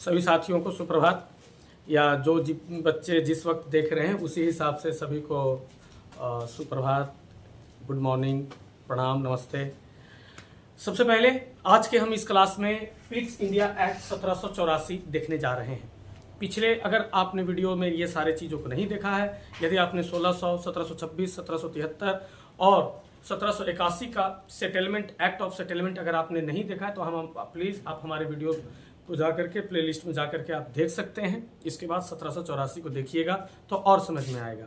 सभी साथियों को सुप्रभात, या जो बच्चे जिस वक्त देख रहे हैं उसी हिसाब से सभी को सुप्रभात, गुड मॉर्निंग, प्रणाम, नमस्ते। सबसे पहले आज के हम इस क्लास में पिट्स इंडिया एक्ट 1784 देखने जा रहे हैं। पिछले अगर आपने वीडियो में ये सारे चीज़ों को नहीं देखा है, यदि आपने 1600, 1726, 1773 और 1781 का सेटलमेंट एक्ट ऑफ सेटलमेंट अगर आपने नहीं देखा है तो हम प्लीज़ आप हमारे वीडियो को जा करके प्लेलिस्ट में जा करके आप देख सकते हैं। इसके बाद 1784 को देखिएगा तो और समझ में आएगा।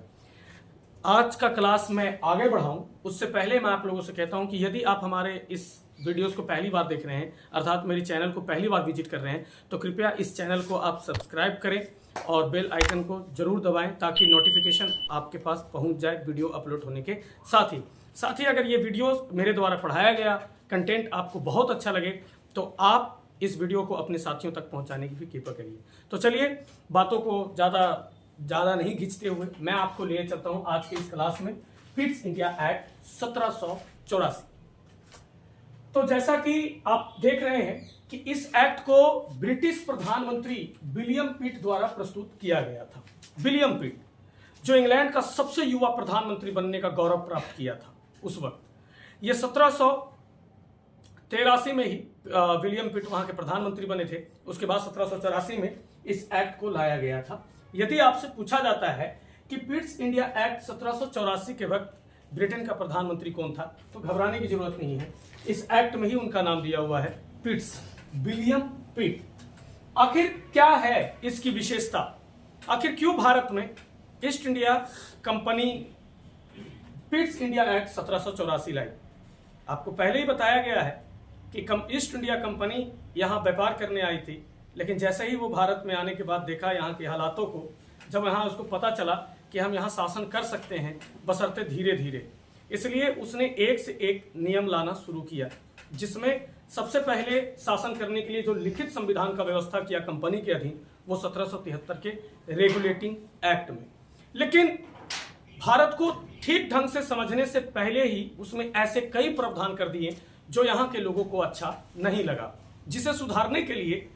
आज का क्लास मैं आगे बढ़ाऊं उससे पहले मैं आप लोगों से कहता हूं कि यदि आप हमारे इस वीडियोस को पहली बार देख रहे हैं, अर्थात मेरी चैनल को पहली बार विजिट कर रहे हैं, तो कृपया इस चैनल को आप सब्सक्राइब करें और बेल आइकन को जरूर दबाएं ताकि नोटिफिकेशन आपके पास पहुंच जाए वीडियो अपलोड होने के साथ ही अगर ये वीडियो मेरे द्वारा पढ़ाया गया कंटेंट आपको बहुत अच्छा लगे तो आप इस वीडियो को अपने साथियों तक पहुंचाने की भी कृपा करिए। तो चलिए बातों को ज़्यादा नहीं खींचते हुए मैं आपको ले चलता हूं आज के इस क्लास में पिट्स इंडिया एक्ट 1784। तो जैसा कि आप देख रहे हैं कि इस एक्ट को ब्रिटिश प्रधानमंत्री विलियम पिट द्वारा प्रस्तुत किया गया था। विलियम पिट जो इंग्लैंड का सबसे युवा प्रधानमंत्री बनने का गौरव प्राप्त किया था उस वक्त। ये 1783 में ही विलियम पिट वहां के प्रधानमंत्री बने थे। उसके बाद 1784 में इस एक्ट को लाया गया था। यदि आपसे पूछा जाता है कि पिट्स इंडिया एक्ट 1784 के वक्त ब्रिटेन का प्रधानमंत्री कौन था तो घबराने की जरूरत नहीं है, इस एक्ट में ही उनका नाम दिया हुआ है पिट्स, विलियम पिट। आखिर क्या है इसकी विशेषता, आखिर क्यों भारत में east India company Pitt's India act 1784 लाई? आपको पहले ही बताया गया है कि ईस्ट इंडिया कंपनी यहाँ व्यापार करने आई थी, लेकिन जैसे ही वो भारत में आने के बाद देखा यहाँ के हालातों को, जब यहाँ उसको पता चला कि हम यहाँ शासन कर सकते हैं बशर्ते धीरे धीरे, इसलिए उसने एक से एक नियम लाना शुरू किया, जिसमें सबसे पहले शासन करने के लिए जो लिखित संविधान का व्यवस्था किया कंपनी के अधीन वो 1773 के रेगुलेटिंग एक्ट में। लेकिन भारत को ठीक ढंग से समझने से पहले ही उसमें ऐसे कई प्रावधान कर दिए जो यहाँ के लोगों को अच्छा नहीं लगा, जिसे सुधारने के लिए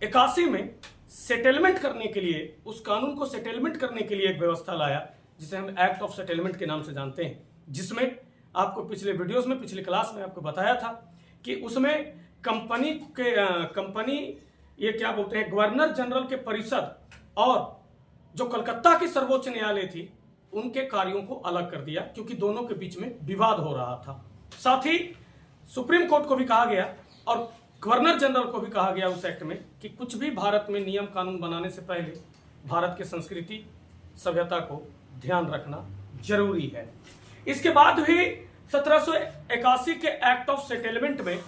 81 में सेटलमेंट करने के लिए, उस कानून को सेटलमेंट करने के लिए एक व्यवस्था लाया जिसे हम एक्ट ऑफ सेटलमेंट के नाम से जानते हैं, जिसमें आपको पिछले वीडियोस में, पिछली क्लास में आपको बताया था कि उसमें कंपनी ये क्या बोलते हैं, गवर्नर जनरल के परिषद और जो कलकत्ता की सर्वोच्च न्यायालय थी उनके कार्यों को अलग कर दिया, क्योंकि दोनों के बीच में विवाद हो रहा था। साथ ही सुप्रीम कोर्ट को भी कहा गया और गवर्नर जनरल को भी कहा गया उस एक्ट में कि कुछ भी भारत में नियम कानून बनाने से पहले भारत के संस्कृति सभ्यता को ध्यान रखना जरूरी है। इसके बाद भी 1781 के एक्ट ऑफ सेटलमेंट में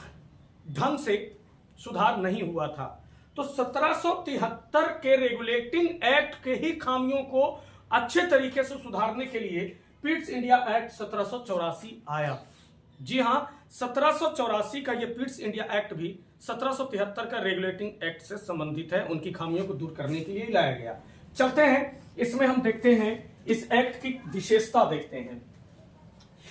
ढंग से सुधार नहीं हुआ था, तो 1773 के रेगुलेटिंग एक्ट के ही खामियों को अच्छे तरीके से सुधारने के लिए पिट्स इंडिया एक्ट 1784 आया। जी हां, 1784 का ये पिट्स इंडिया एक्ट भी 1773 का रेगुलेटिंग एक्ट से संबंधित है, उनकी खामियों को दूर करने के लिए लाया गया। चलते हैं, इसमें हम देखते हैं इस एक्ट की विशेषता देखते हैं।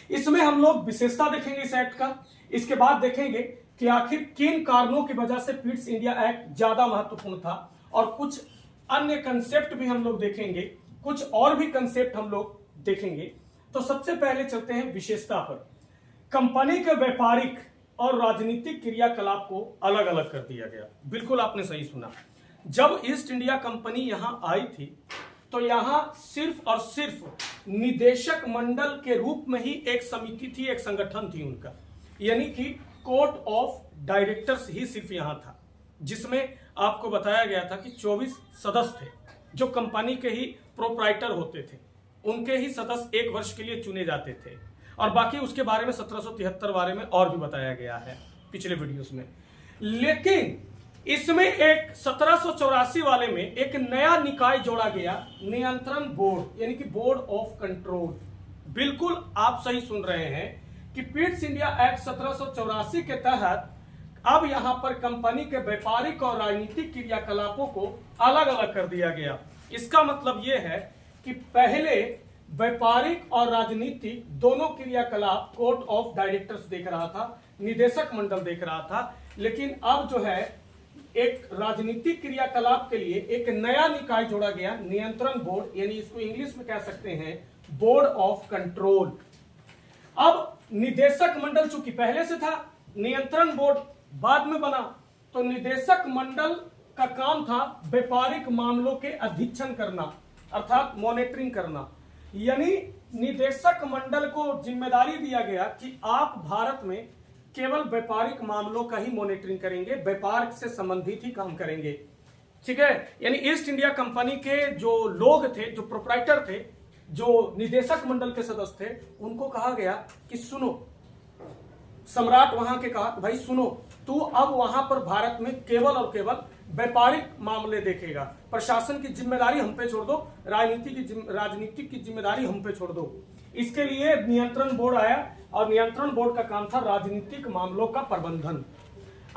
इसमें हम लोग विशेषता देखेंगे इस एक्ट का, इसके बाद देखेंगे कि आखिर किन कारणों की वजह से पिट्स इंडिया एक्ट ज्यादा महत्वपूर्ण था, और कुछ अन्य कंसेप्ट भी हम लोग देखेंगे, कुछ और भी कंसेप्ट हम लोग देखेंगे। तो सबसे पहले चलते हैं विशेषता पर। कंपनी के व्यापारिक और राजनीतिक क्रियाकलाप को अलग अलग कर दिया गया। बिल्कुल आपने सही सुना, जब ईस्ट इंडिया कंपनी यहां आई थी तो यहां सिर्फ और सिर्फ निदेशक मंडल के रूप में ही एक समिति थी, एक संगठन थी उनका, यानी कि कोर्ट ऑफ डायरेक्टर्स ही सिर्फ यहां था, जिसमें आपको बताया गया था कि 24 सदस्य थे जो कंपनी के ही प्रोप्राइटर होते थे, उनके ही सदस्य 1 वर्ष के लिए चुने जाते थे, और बाकी उसके बारे में 1773 बारे में और भी बताया गया है पिछले वीडियोस में। लेकिन इसमें एक 1784 वाले में एक नया निकाय जोड़ा गया, नियंत्रण बोर्ड, यानी कि बोर्ड ऑफ कंट्रोल। बिल्कुल आप सही सुन रहे हैं कि पिट्स इंडिया एक्ट 1784 के तहत अब यहां पर कंपनी के व्यापारिक और राजनीतिक क्रियाकलापों को अलग अलग कर दिया गया। इसका मतलब यह है कि पहले व्यापारिक और राजनीतिक दोनों क्रियाकलाप कोर्ट ऑफ डायरेक्टर्स देख रहा था, निदेशक मंडल देख रहा था, लेकिन अब जो है एक राजनीतिक क्रियाकलाप के लिए एक नया निकाय जोड़ा गया, नियंत्रण बोर्ड, यानी इसको इंग्लिश में कह सकते हैं बोर्ड ऑफ कंट्रोल। अब निदेशक मंडल चूंकि पहले से था, नियंत्रण बोर्ड बाद में बना, तो निदेशक मंडल का काम था व्यापारिक मामलों के अधीक्षण करना, अर्थात मॉनिटरिंग करना। यानी निदेशक मंडल को जिम्मेदारी दिया गया कि आप भारत में केवल व्यापारिक मामलों का ही मॉनिटरिंग करेंगे, व्यापार से संबंधित ही काम करेंगे, ठीक है। यानी ईस्ट इंडिया कंपनी के जो लोग थे, जो प्रोप्राइटर थे, जो निदेशक मंडल के सदस्य थे, उनको कहा गया कि सुनो, सम्राट वहां के कहा भाई सुनो, तू अब वहां पर भारत में केवल और केवल व्यापारिक मामले देखेगा, प्रशासन की जिम्मेदारी हम पे छोड़ दो, राजनीतिक की जिम्मेदारी हम पे छोड़ दो। इसके लिए नियंत्रण बोर्ड आया और नियंत्रण बोर्ड का काम था राजनीतिक मामलों का प्रबंधन।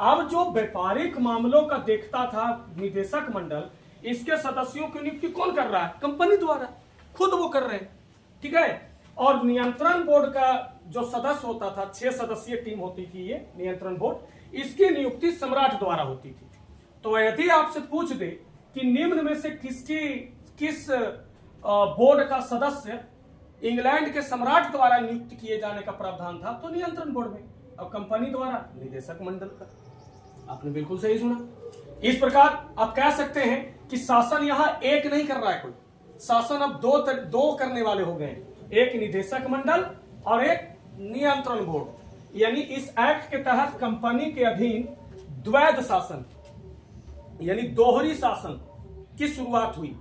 अब जो व्यापारिक मामलों का देखता था निदेशक मंडल, इसके सदस्यों की नियुक्ति कौन कर रहा है? कंपनी द्वारा, खुद वो कर रहे हैं, ठीक है। और नियंत्रण बोर्ड का जो सदस्य होता था, 6 सदस्यीय टीम होती थी ये नियंत्रण बोर्ड, इसकी नियुक्ति सम्राट द्वारा होती थी। तो यदि आपसे पूछ दे कि निम्न में से किस बोर्ड का सदस्य इंग्लैंड के सम्राट द्वारा नियुक्त किए जाने का प्रावधान था, तो नियंत्रण बोर्ड में, और कंपनी द्वारा निदेशक मंडल का। आपने बिल्कुल सही सुना। इस प्रकार आप कह सकते हैं कि शासन यहां एक नहीं कर रहा है कोई, शासन अब दो करने वाले हो गए, एक निदेशक मंडल और एक नियंत्रण बोर्ड। यानी इस एक्ट के तहत कंपनी के अधीन द्वैध शासन यानी दोहरी शासन की शुरुआत हुई।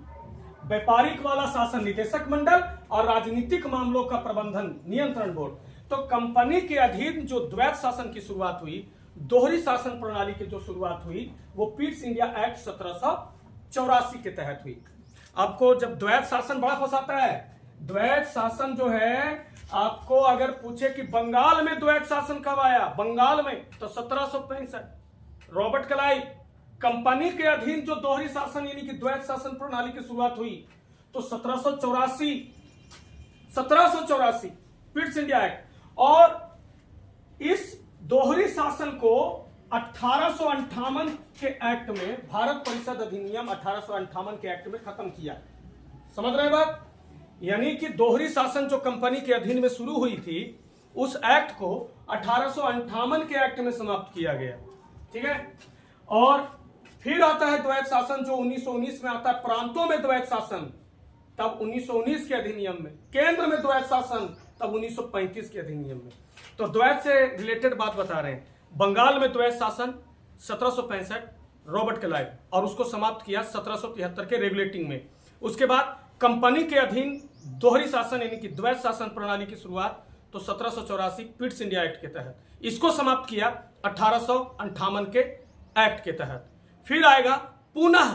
व्यापारिक वाला शासन निदेशक मंडल और राजनीतिक मामलों का प्रबंधन नियंत्रण बोर्ड। तो कंपनी के अधीन जो द्वैध शासन की शुरुआत हुई, दोहरी शासन प्रणाली की जो शुरुआत हुई, वो पीट्स इंडिया एक्ट 1784 के तहत हुई। आपको जब द्वैध शासन बड़ा फंसाता है, द्वैध शासन जो है, आपको अगर पूछे कि बंगाल में द्वैध शासन कब आया, बंगाल में, तो 1765 रॉबर्ट क्लाइव। कंपनी के अधीन जो दोहरी शासन यानी कि द्वैध शासन प्रणाली की शुरुआत हुई, तो 1784 पीट्स इंडिया एक्ट। और इस दोहरी शासन को 1858 के एक्ट में, भारत परिषद अधिनियम 1858 के एक्ट में खत्म किया। समझ रहे बात? यानी कि दोहरी शासन जो कंपनी के अधीन में शुरू हुई थी, उस एक्ट को 1858 के एक्ट में समाप्त किया गया, ठीक है। और फिर आता है द्वैध शासन जो 1919 में आता है, प्रांतों में द्वैध शासन तब 1919 के अधिनियम में, केंद्र में द्वैध शासन तब 1935 के अधिनियम में। तो द्वैध से रिलेटेड बात बता रहे हैं। बंगाल में द्वैध शासन 1765 रॉबर्ट क्लाइव, और उसको समाप्त किया 1773 के रेगुलेटिंग में। उसके बाद कंपनी के अधीन दोहरी शासन यानी कि द्वैध शासन प्रणाली की शुरुआत तो 1784 पीट्स इंडिया एक्ट के तहत, इसको समाप्त किया 1858 के एक्ट के तहत। फिर आएगा पुनः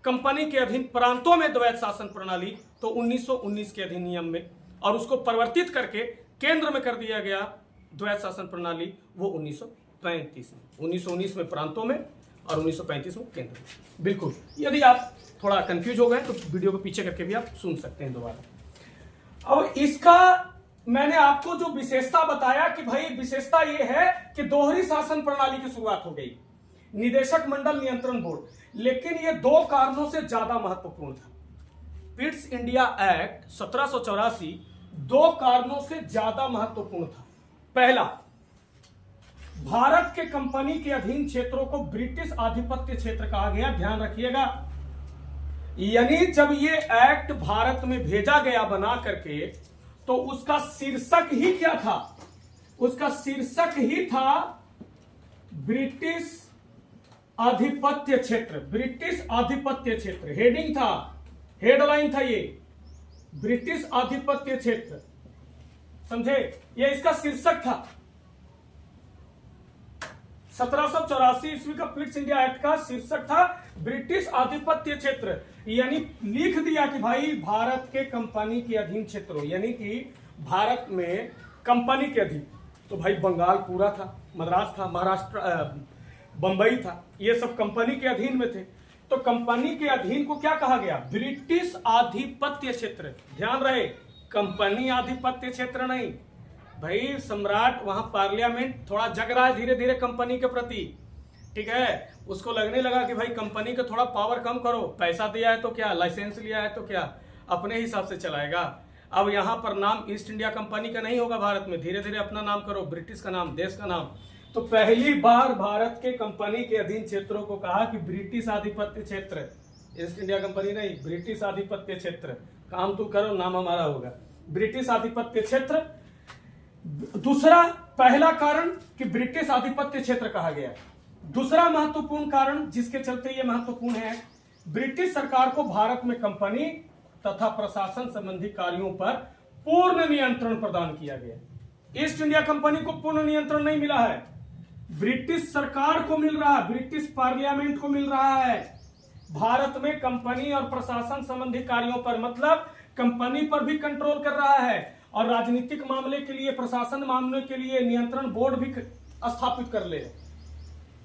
कंपनी के अधीन प्रांतों में द्वैध शासन प्रणाली तो 1919 के अधिनियम में, और उसको परिवर्तित करके केंद्र में कर दिया गया द्वैध शासन प्रणाली, वो 1935 में। 1919 में प्रांतों में और 1935 में केंद्र में। बिल्कुल, यदि आप थोड़ा कंफ्यूज हो गए तो वीडियो को पीछे करके भी आप सुन सकते हैं दोबारा। अब इसका मैंने आपको जो विशेषता बताया कि भाई विशेषता ये है कि दोहरी शासन प्रणाली की शुरुआत हो गई, निदेशक मंडल नियंत्रण बोर्ड, लेकिन ये 2 कारणों से ज्यादा महत्वपूर्ण था। पीट्स इंडिया एक्ट 1784 2 कारणों से ज्यादा महत्वपूर्ण था। पहला, भारत के कंपनी के अधीन क्षेत्रों को ब्रिटिश आधिपत्य क्षेत्र कहा गया, ध्यान रखिएगा। यानी जब ये एक्ट भारत में भेजा गया बना करके, तो उसका शीर्षक ही क्या था? उसका शीर्षक ही था ब्रिटिश आधिपत्य क्षेत्र। ब्रिटिश आधिपत्य क्षेत्र हेडिंग था, हेडलाइन था ये, ब्रिटिश आधिपत्य क्षेत्र, समझे? ये इसका शीर्षक था। 1784 ईस्वी का पीट्स इंडिया एक्ट का शीर्षक था ब्रिटिश आधिपत्य क्षेत्र। यानी लिख दिया कि भाई भारत के कंपनी के अधीन क्षेत्रों, यानी कि भारत में कंपनी के अधीन, तो भाई बंगाल पूरा था, मद्रास था, महाराष्ट्र, बंबई था, ये सब कंपनी के अधीन में थे। तो कंपनी के अधीन को क्या कहा गया? ब्रिटिश आधिपत्य क्षेत्र। ध्यान रहे, कंपनी आधिपत्य क्षेत्र नहीं। भाई सम्राट वहां पार्लियामेंट थोड़ा जग रहा है धीरे धीरे कंपनी के प्रति, ठीक है। उसको लगने लगा कि भाई कंपनी का थोड़ा पावर कम करो, पैसा दिया है तो क्या, लाइसेंस लिया है तो क्या, अपने हिसाब से चलाएगा। अब यहाँ पर नाम ईस्ट इंडिया कंपनी का नहीं होगा भारत में, धीरे धीरे अपना नाम करो, ब्रिटिश का नाम, देश का नाम। तो पहली बार भारत के कंपनी के अधीन क्षेत्रों को कहा कि ब्रिटिश आधिपत्य क्षेत्र, ईस्ट इंडिया कंपनी नहीं, ब्रिटिश आधिपत्य क्षेत्र, काम तू करो नाम हमारा होगा, ब्रिटिश आधिपत्य क्षेत्र। दूसरा, पहला कारण कि ब्रिटिश आधिपत्य क्षेत्र कहा गया। दूसरा महत्वपूर्ण कारण जिसके चलते यह महत्वपूर्ण है, ब्रिटिश सरकार को भारत में कंपनी तथा प्रशासन संबंधी कार्यों पर पूर्ण नियंत्रण प्रदान किया गया। ईस्ट इंडिया कंपनी को पूर्ण नियंत्रण नहीं मिला है, ब्रिटिश सरकार को मिल रहा है, ब्रिटिश पार्लियामेंट को मिल रहा है भारत में कंपनी और प्रशासन संबंधी कार्यों पर, मतलब कंपनी पर भी कंट्रोल कर रहा है और राजनीतिक मामले के लिए, प्रशासन मामले के लिए नियंत्रण बोर्ड भी स्थापित कर ले।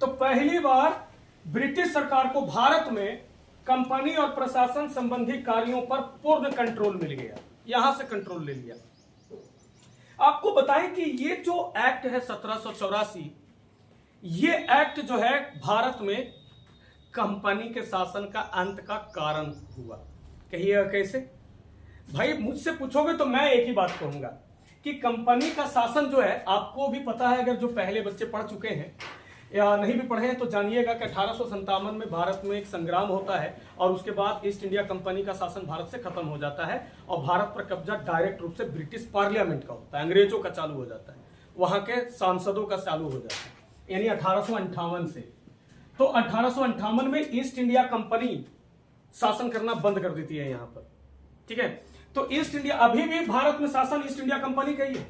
तो पहली बार ब्रिटिश सरकार को भारत में कंपनी और प्रशासन संबंधी कार्यों पर पूर्ण कंट्रोल मिल गया, यहां से कंट्रोल ले लिया। आपको बताएं कि ये जो एक्ट है 1784, ये एक्ट जो है भारत में कंपनी के शासन का अंत का कारण हुआ। कहिएगा कैसे? भाई मुझसे पूछोगे तो मैं एक ही बात कहूंगा कि कंपनी का शासन जो है, आपको भी पता है, अगर जो पहले बच्चे पढ़ चुके हैं या नहीं भी पढ़े हैं तो जानिएगा कि 1857 में भारत में एक संग्राम होता है और उसके बाद ईस्ट इंडिया कंपनी का शासन भारत से खत्म हो जाता है और भारत पर कब्जा डायरेक्ट रूप से ब्रिटिश पार्लियामेंट का होता है, अंग्रेजों का चालू हो जाता है, वहां के सांसदों का चालू हो जाता है, यानी 1858 से। तो 1858 में ईस्ट इंडिया कंपनी शासन करना बंद कर देती है यहां पर, ठीक है। तो ईस्ट इंडिया, अभी भी भारत में शासन ईस्ट इंडिया कंपनी का ही है,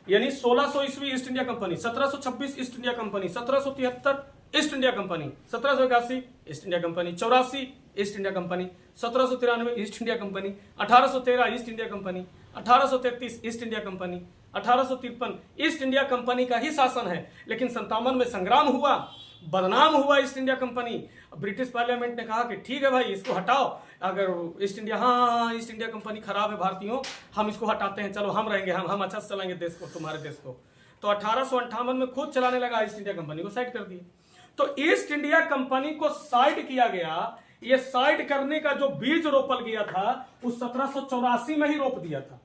यानी 1600 ईस्वी east India company, 1726 east India company, 1773 east India company, 1781 east India company, 84 east India company, 1793 east India company, 1813 east India company, 1833 east India company, 1853 east India company का ही शासन है। लेकिन 57 में संग्राम हुआ, बदनाम हुआ east India company. British parliament ने कहा कि ठीक है भाई इसको हटाओ, अगर ईस्ट इंडिया, हाँ ईस्ट इंडिया कंपनी खराब है भारतीयों, हम इसको हटाते हैं, चलो हम रहेंगे, हम अच्छा से चलाएंगे देश को, तुम्हारे देश को। तो 1858 में खुद चलाने लगा ईस्ट इंडिया कंपनी को, साइड कर दिया। तो ईस्ट इंडिया कंपनी को साइड किया गया। ये साइड करने का जो बीज रोपल गया था उस 1784 में ही रोप दिया था,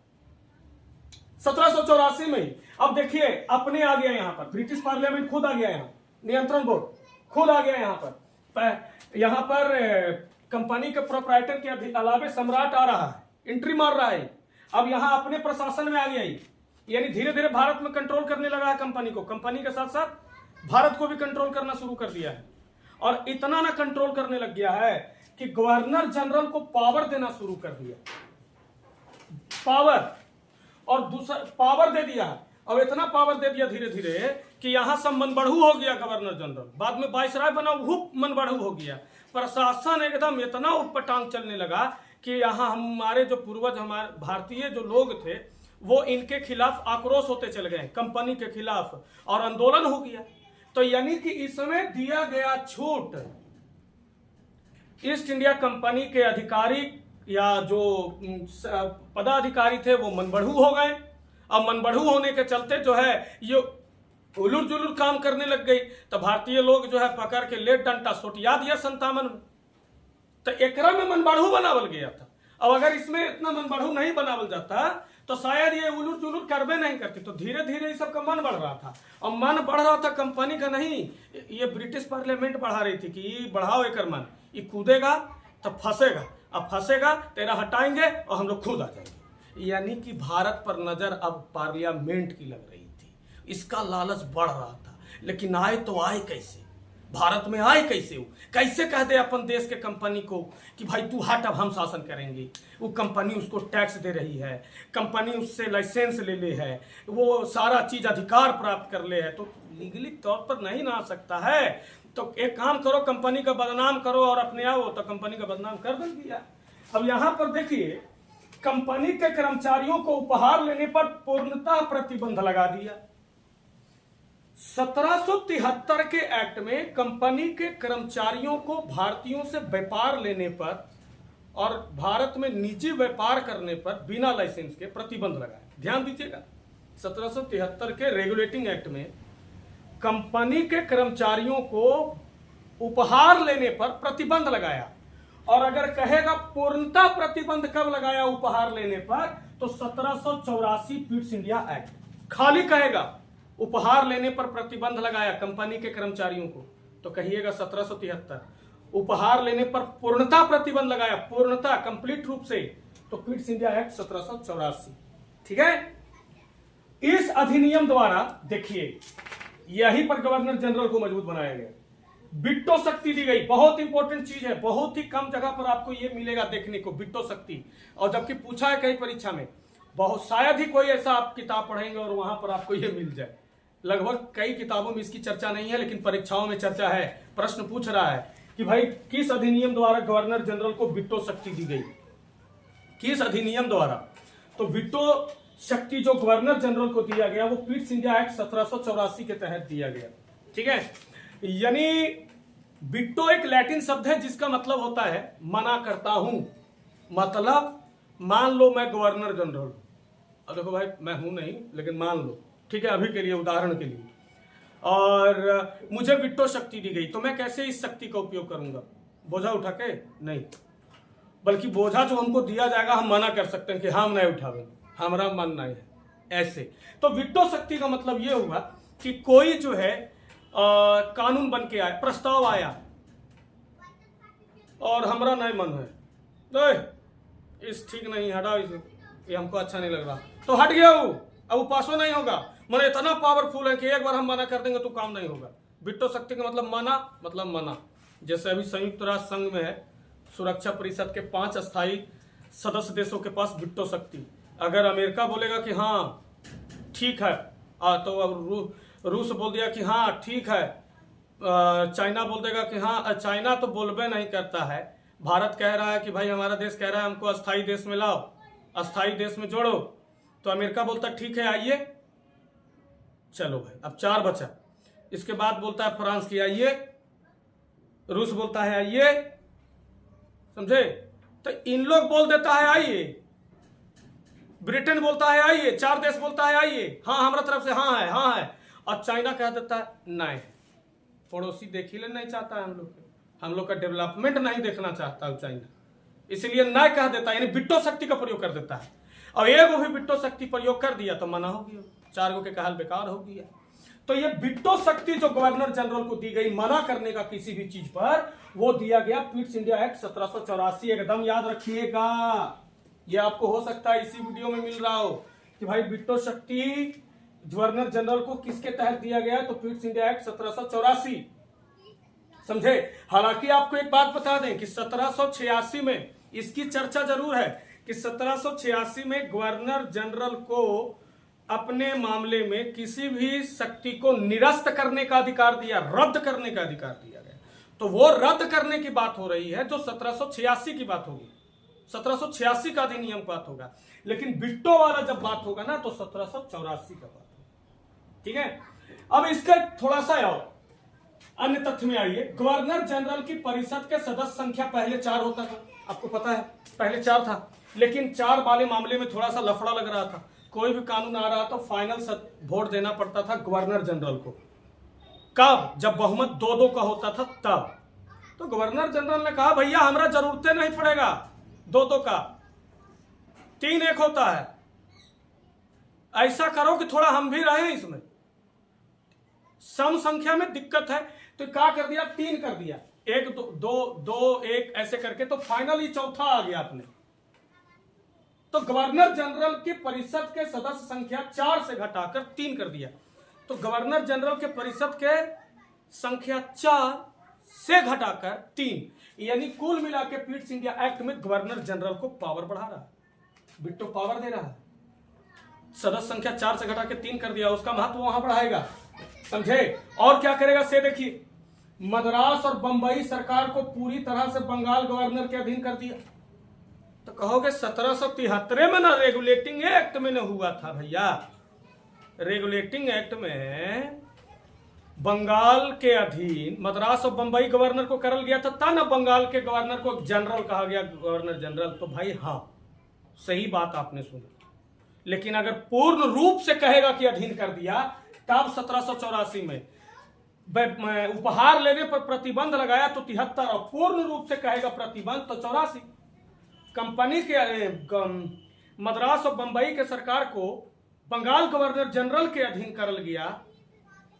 1784 में ही। अब देखिए अपने आ गया यहां पर, ब्रिटिश पार्लियामेंट खुद आ गया, यहां नियंत्रण बोर्ड खुद आ गया, यहां पर कंपनी के प्रोप्राइटर के अलावे सम्राट आ रहा है, एंट्री मार रहा है। अब यहां अपने प्रशासन में आ गया, यानी धीरे धीरे भारत में कंट्रोल करने लगा है कंपनी को, कंपनी के साथ साथ भारत को भी कंट्रोल करना शुरू कर दिया है। और इतना ना कंट्रोल करने लग गया है कि गवर्नर जनरल को पावर देना शुरू कर दिया, पावर, और दूसरा पावर दे दिया। अब इतना पावर दे दिया धीरे धीरे कि यहां सब मनबढ़ू हो गया गवर्नर जनरल, बाद में वायसराय बना, वो मनबढ़ू हो गया। प्रशासन एकदम इतना उटपटांग चलने लगा कि यहाँ हमारे जो पूर्वज, हमारे भारतीय जो लोग थे, वो इनके खिलाफ आक्रोश होते चले गए, कंपनी के खिलाफ, और आंदोलन हो गया। तो यानी कि इस समय दिया गया छूट, ईस्ट इंडिया कंपनी के अधिकारी या जो पदाधिकारी थे वो मनबढ़ू हो गए। अब मनबढ़ू होने के चलते जो है ये उलूर जुलूर काम करने लग गई। तो भारतीय लोग जो है पकड़ के लेट डंटा सोटिया दिया 57 में। तो एकरा में मनबढ़ू बनावल गया था। अब अगर इसमें इतना मनबढ़ू नहीं बनावल जाता तो शायद ये उलूर जुलूर करबे नहीं करती। तो धीरे धीरे इस सबका मन बढ़ रहा था, और मन बढ़ रहा था कंपनी का नहीं, ये ब्रिटिश पार्लियामेंट बढ़ा रही थी कि ये बढ़ाओ एकर मन, ये कूदेगा तो फंसेगा, अब फंसेगा तेरा हटाएंगे और हम लोग खुद आ जाएंगे। यानी कि भारत पर नजर अब पार्लियामेंट की लग रही थी, इसका लालच बढ़ रहा था। लेकिन आए तो आए कैसे, भारत में आए कैसे, वो कैसे कह दे अपन देश के कंपनी को कि भाई तू हट, अब हम शासन करेंगे। वो कंपनी उसको टैक्स दे रही है, कंपनी उससे लाइसेंस ले ले है, वो सारा चीज अधिकार प्राप्त कर ले है, तो लीगली तौर पर नहीं ना आ सकता है। तो एक काम करो, कंपनी का बदनाम करो और अपने आओ। तो कंपनी का बदनाम कर दिया। अब यहां पर देखिए, कंपनी के कर्मचारियों को उपहार लेने पर पूर्णतः प्रतिबंध लगा दिया। 1773 के एक्ट में कंपनी के कर्मचारियों को भारतीयों से व्यापार लेने पर और भारत में निजी व्यापार करने पर बिना लाइसेंस के प्रतिबंध लगाया। ध्यान दीजिएगा, 1773 के रेगुलेटिंग एक्ट में कंपनी के कर्मचारियों को उपहार लेने पर प्रतिबंध लगाया। और अगर कहेगा पूर्णता प्रतिबंध कब लगाया उपहार लेने पर, तो 1784 पिट्स इंडिया एक्ट। खाली कहेगा उपहार लेने पर प्रतिबंध लगाया कंपनी के कर्मचारियों को, तो कहिएगा 1773। उपहार लेने पर पूर्णता प्रतिबंध लगाया, पूर्णता कंप्लीट रूप से, तो पिट्स इंडिया एक्ट 1784। ठीक है। इस अधिनियम द्वारा देखिए यहीं पर गवर्नर जनरल को मजबूत बनाया गया, बिट्टो शक्ति दी गई। बहुत इंपॉर्टेंट चीज है, बहुत ही कम जगह पर आपको यह मिलेगा देखने को, बिट्टो शक्ति। और जबकि पूछा है कई परीक्षा में, बहुत शायद ही कोई ऐसा आप किताब पढ़ेंगे और वहां पर आपको यह मिल जाए। लगभग कई किताबों में इसकी चर्चा नहीं है, लेकिन परीक्षाओं में चर्चा है। प्रश्न पूछ रहा है कि भाई किस अधिनियम द्वारा गवर्नर जनरल को बिट्टो शक्ति दी गई, किस अधिनियम द्वारा? तो बिट्टो शक्ति जो गवर्नर जनरल को दिया गया वो पिट्स इंडिया एक्ट 1784 के तहत दिया गया। ठीक है। यानी बिट्टो एक लैटिन शब्द है जिसका मतलब होता है मना करता हूं। मतलब मान लो मैं गवर्नर जनरल, अब देखो भाई मैं हूं नहीं, लेकिन मान लो, ठीक है, अभी के लिए उदाहरण के लिए, और मुझे बिट्टो शक्ति दी गई, तो मैं कैसे इस शक्ति का उपयोग करूंगा? बोझा उठा के नहीं, बल्कि बोझा जो हमको दिया जाएगा हम मना कर सकते हैं कि हम नहीं उठावे, हमारा मन नहीं है, ऐसे। तो बिट्टो शक्ति का मतलब यह हुआ कि कोई जो है कानून बन के आया, प्रस्ताव आया और हमारा नहीं मन है, तो इस ठीक नहीं, हटाओ इसे, ये हमको अच्छा नहीं लग रहा, तो हट गया वो, अब वो पासो नहीं होगा। मन इतना पावरफुल है कि एक बार हम मना कर देंगे तो काम नहीं होगा। बिट्टो शक्ति का मतलब मना। जैसे अभी संयुक्त राष्ट्र संघ में है, सुरक्षा परिषद के 5 अस्थायी सदस्य देशों के पास बिट्टो शक्ति। अगर अमेरिका बोलेगा कि हाँ ठीक है, तो अब रूस बोल दिया कि हाँ ठीक है, चाइना बोल देगा कि हाँ, चाइना तो बोलबे नहीं करता है, भारत कह रहा है कि भाई हमारा देश कह रहा है हमको अस्थायी देश में लाओ, अस्थायी देश में जोड़ो, तो अमेरिका बोलता ठीक है आइए, चलो भाई अब 4 बचा। इसके बाद बोलता है फ्रांस की आइए, रूस बोलता है आइए, समझे? तो इन लोग बोल देता है आइए, ब्रिटेन बोलता है आइए, 4 देश बोलता है आइए, हाँ हमारा तरफ से हाँ है, और चाइना कह देता है नहीं, पड़ोसी देख ही नहीं चाहता है हम लोग का डेवलपमेंट नहीं देखना चाहता है चाइना, इसलिए नहीं कह देता, यानी बिट्टो शक्ति का प्रयोग कर देता है। और एक भी बिट्टो शक्ति प्रयोग कर दिया तो मना हो गया, 4 गो के कहल बेकार हो गया। तो ये बिट्टो शक्ति जो गवर्नर जनरल को दी गई मना करने का किसी भी चीज पर, वो दिया गया पिट्स इंडिया एक्ट 1784। एकदम याद रखिएगा, ये आपको हो सकता है इसी वीडियो में मिल रहा हो कि भाई बिट्टो शक्ति गवर्नर जनरल को किसके तहत दिया गया, तो पिट्स इंडिया एक्ट 1784, समझे? हालांकि आपको एक बात बता दें कि 1786 में इसकी चर्चा जरूर है कि 1786 में गवर्नर जनरल को अपने मामले में किसी भी शक्ति को निरस्त करने का अधिकार दिया, रद्द करने का अधिकार दिया गया। तो वो रद्द करने की बात हो रही है जो 1786 की बात होगी, 1786 का अधिनियम बात होगा, लेकिन बिट्टो वाला जब बात होगा ना तो 1784 का बात होगा। ठीक है। अब इसका थोड़ा सा और अन्य तथ्य में आइए। गवर्नर जनरल की परिषद के सदस्य संख्या पहले 4 होता था, आपको पता है पहले 4 था, लेकिन 4 वाले मामले में थोड़ा सा लफड़ा लग रहा था। कोई भी कानून आ रहा तो फाइनल वोट देना पड़ता था गवर्नर जनरल को। कब? जब बहुमत 2-2 का होता था तब। तो गवर्नर जनरल ने कहा भैया हमरा जरूरत नहीं पड़ेगा 2-2 का, 3-1 होता है, ऐसा करो कि थोड़ा हम भी रहें इसमें, सम संख्या में दिक्कत है। तो क्या कर दिया? 3 कर दिया, 1-2-2-1 ऐसे करके, तो फाइनली चौथा आ गया अपने। तो गवर्नर जनरल की परिषद के सदस्य संख्या 4 से घटाकर 3 कर दिया। तो गवर्नर जनरल के परिषद के संख्या 4 से घटाकर 3, यानी कुल मिला के पिट्स इंडिया एक्ट में गवर्नर जनरल को पावर बढ़ा रहा है, बिट्टो पावर दे रहा है। सदस्य संख्या 4 से घटा के 3 कर दिया, उसका महत्व वहां बढ़ाएगा, समझे? और क्या करेगा से देखिए, मद्रास और बंबई सरकार को पूरी तरह से बंगाल गवर्नर के अधीन कर दिया। तो कहोगे 1773 में ना रेगुलेटिंग एक्ट में न हुआ था भैया, रेगुलेटिंग एक्ट में बंगाल के अधीन मद्रास और बंबई गवर्नर को करल गया था ना, बंगाल के गवर्नर को जनरल कहा गया, गवर्नर जनरल। तो भाई हाँ सही बात आपने सुनी, लेकिन अगर पूर्ण रूप से कहेगा कि अधीन कर दिया तब 1784 में उपहार लेने पर प्रतिबंध लगाया तो 73, और पूर्ण रूप से कहेगा प्रतिबंध तो 84। कंपनी के मद्रास और बंबई के सरकार को बंगाल गवर्नर जनरल के अधीन कर गया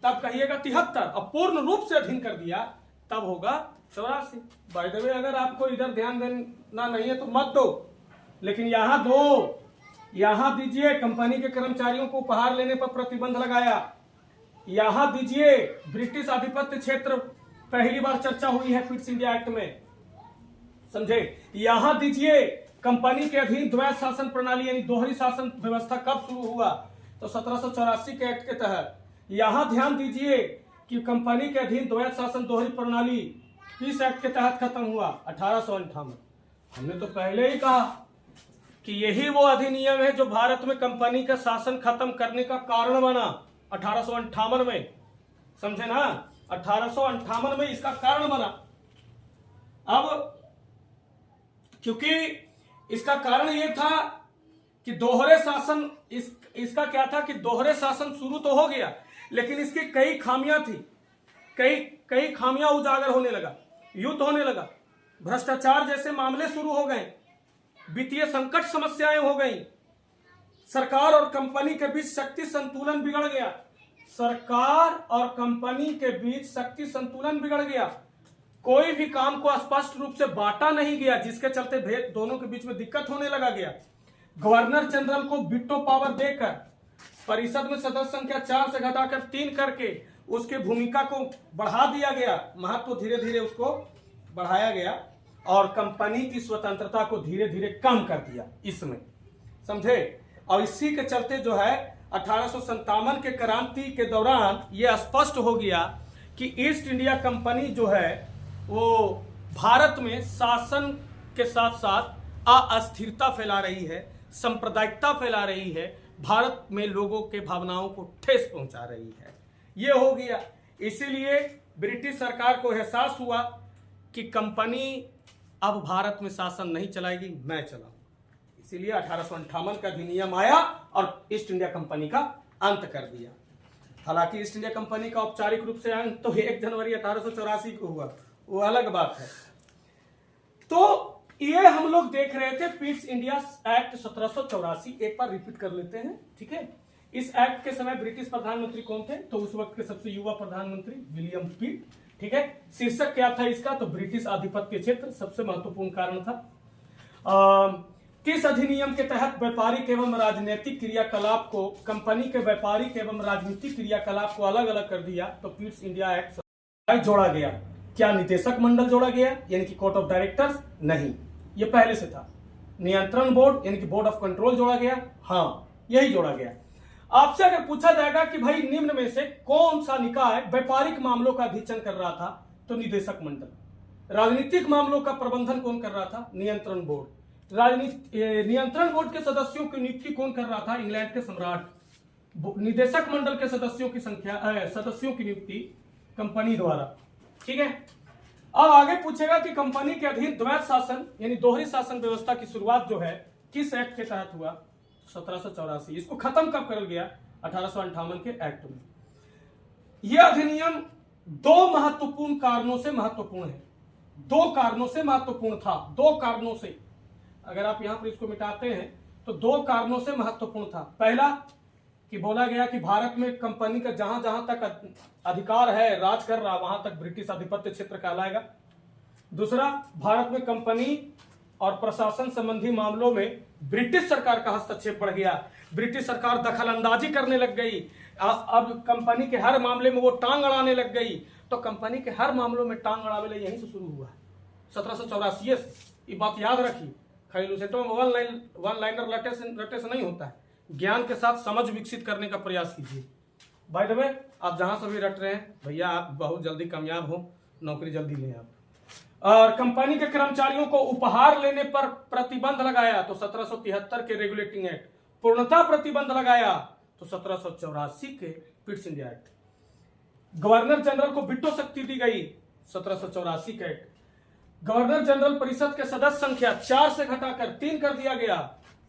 तब कहिएगा 73, और पूर्ण रूप से अधीन कर दिया तब होगा 84। बाय द वे, अगर आपको इधर ध्यान देना नहीं है तो मत दो, लेकिन यहां दो, यहां दीजिए कंपनी के कर्मचारियों को उपहार लेने पर प्रतिबंध लगाया, यहां दीजिए ब्रिटिश आधिपत्य क्षेत्र पहली बार चर्चा हुई है क्विट्स इंडिया एक्ट में, समझे। यहां दीजिए कंपनी के अधीन द्वैत शासन प्रणाली यानी दोहरी शासन व्यवस्था कब शुरू हुआ तो 1784 के एक्ट के तहत। यहां ध्यान दीजिए कि कंपनी के अधीन द्वैत शासन दोहरी प्रणाली किस एक्ट के तहत खत्म हुआ 1858। हमने तो पहले ही कहा कि यही वो अधिनियम है जो भारत में कंपनी का शासन खत्म करने का कारण बना 1858 में, समझे ना। 1858 में इसका कारण बना। अब क्योंकि इसका कारण यह था कि दोहरे शासन, इसका क्या था कि दोहरे शासन शुरू तो हो गया लेकिन इसकी कई खामियां थी, कई खामियां उजागर होने लगा, युद्ध होने लगा, भ्रष्टाचार जैसे मामले शुरू हो गए, वित्तीय संकट समस्याएं हो गई, सरकार और कंपनी के बीच शक्ति संतुलन बिगड़ गया, सरकार और कंपनी के बीच शक्ति संतुलन बिगड़ गया, कोई भी काम को स्पष्ट रूप से बांटा नहीं गया जिसके चलते दोनों के बीच में दिक्कत होने लगा गया। गवर्नर जनरल को वीटो पावर देकर परिषद में सदस्य संख्या 4 से घटाकर 3 करके उसकी भूमिका को बढ़ा दिया गया, महत्व धीरे धीरे उसको बढ़ाया गया और कंपनी की स्वतंत्रता को धीरे धीरे कम कर दिया इसमें, समझे। और इसी के चलते जो है 1857 के क्रांति के दौरान यह स्पष्ट हो गया कि ईस्ट इंडिया कंपनी जो है वो भारत में शासन के साथ साथ अस्थिरता फैला रही है, सांप्रदायिकता फैला रही है, भारत में लोगों के भावनाओं को ठेस पहुंचा रही है। ये हो गया, इसीलिए ब्रिटिश सरकार को एहसास हुआ कि कंपनी अब भारत में शासन नहीं चलाएगी, मैं चलाऊंगा। इसीलिए 1858 का अधिनियम आया और ईस्ट इंडिया कंपनी का अंत कर दिया। हालांकि ईस्ट इंडिया कंपनी का औपचारिक रूप से अंत तो 1 जनवरी 1884 को हुआ, वो अलग बात है। तो ये हम लोग देख रहे थे पीट्स इंडिया एक्ट 1784, एक बार रिपीट कर लेते हैं, ठीक है। इस एक्ट के समय ब्रिटिश प्रधानमंत्री कौन थे तो उस वक्त के सबसे युवा प्रधानमंत्री विलियम पिट, ठीक है। शीर्षक क्या था इसका तो ब्रिटिश आधिपत्य क्षेत्र सबसे महत्वपूर्ण कारण था। किस अधिनियम के तहत व्यापारिक एवं राजनीतिक क्रियाकलाप को, कंपनी के व्यापारिक एवं राजनीतिक क्रियाकलाप को अलग अलग कर दिया तो पीट्स इंडिया एक्ट जोड़ा गया। क्या निदेशक मंडल जोड़ा गया यानी कि कोर्ट ऑफ डायरेक्टर्स? नहीं, ये पहले से था। नियंत्रण बोर्ड यानी कि बोर्ड ऑफ कंट्रोल जोड़ा गया, हाँ यही जोड़ा गया। आपसे अगर पूछा जाएगा कि भाई निम्न में से कौन सा निकाय व्यापारिक मामलों का अधीक्षण कर रहा था तो निदेशक मंडल। राजनीतिक मामलों का प्रबंधन कौन कर रहा था? नियंत्रण बोर्ड। नियंत्रण बोर्ड के सदस्यों की नियुक्ति कौन कर रहा था? इंग्लैंड के सम्राट। निदेशक मंडल के सदस्यों की नियुक्ति कंपनी द्वारा, ठीक है। अब आगे पूछेगा कि कंपनी के अधीन द्वैत शासन यानी दोहरी शासन व्यवस्था की शुरुआत जो है किस एक्ट के तहत हुआ? 1784। इसको खत्म कब कर गया? 1858 के एक्ट में। यह अधिनियम 2 महत्वपूर्ण कारणों से महत्वपूर्ण है, 2 कारणों से महत्वपूर्ण था, 2 कारणों से। अगर आप यहां पर इसको मिटाते हैं तो 2 कारणों से महत्वपूर्ण था। पहला कि बोला गया कि भारत में कंपनी का जहां जहां तक अधिकार है, राज कर रहा, वहां तक ब्रिटिश आधिपत्य क्षेत्र कहलाएगा। दूसरा, भारत में कंपनी और प्रशासन संबंधी मामलों में ब्रिटिश सरकार का हस्तक्षेप बढ़ गया, ब्रिटिश सरकार दखल अंदाजी करने लग गई। अब कंपनी के हर मामले में वो टांग अड़ाने लग गई। तो कंपनी के हर मामलों में टांग अड़ावे यहीं से शुरू हुआ है 1784 से। ये बात याद रखिए, खैलुसेटों में वन लाइनर रटे से नहीं होता है, ज्ञान के साथ समझ विकसित करने का प्रयास कीजिए। बाय द वे, आप जहां से भी रट रहे हैं भैया, आप बहुत जल्दी कामयाब हो, नौकरी जल्दी लें आप। और कंपनी के कर्मचारियों को उपहार लेने पर प्रतिबंध लगाया तो 1773 के रेगुलेटिंग एक्ट। पूर्णता प्रतिबंध लगाया तो 1784 के Pitt's India act. Governor general को वीटो शक्ति दी गई 1784 का एक्ट। गवर्नर जनरल परिषद के सदस्य संख्या 4 से घटाकर 3 कर दिया गया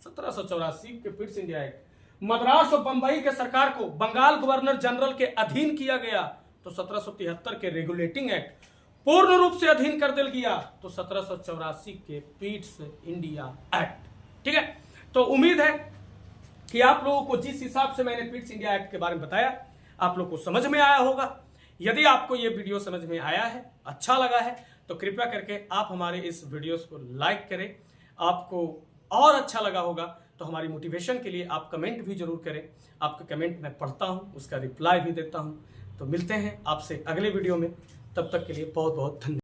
1784 के पिट्स इंडिया एक्ट। मद्रास और बंबई के सरकार को बंगाल गवर्नर जनरल के अधीन किया गया तो तो 1773 के रेगुलेटिंग एक्ट पूर्ण रूप से अधीन कर दिया गया तो 1784 के पीट्स इंडिया एक्ट। ठीक है, तो उम्मीद है कि आप लोगों को जिस हिसाब से मैंने पीट्स इंडिया एक्ट के बारे में बताया आप लोग को समझ में आया होगा। यदि आपको ये वीडियो समझ में आया है, अच्छा लगा है, तो कृपया करके आप हमारे इस वीडियोस को लाइक करें। आपको और अच्छा लगा होगा तो हमारी मोटिवेशन के लिए आप कमेंट भी जरूर करें। आपके कमेंट मैं पढ़ता हूं, उसका रिप्लाई भी देता हूं। तो मिलते हैं आपसे अगले वीडियो में, तब तक के लिए बहुत बहुत धन्यवाद।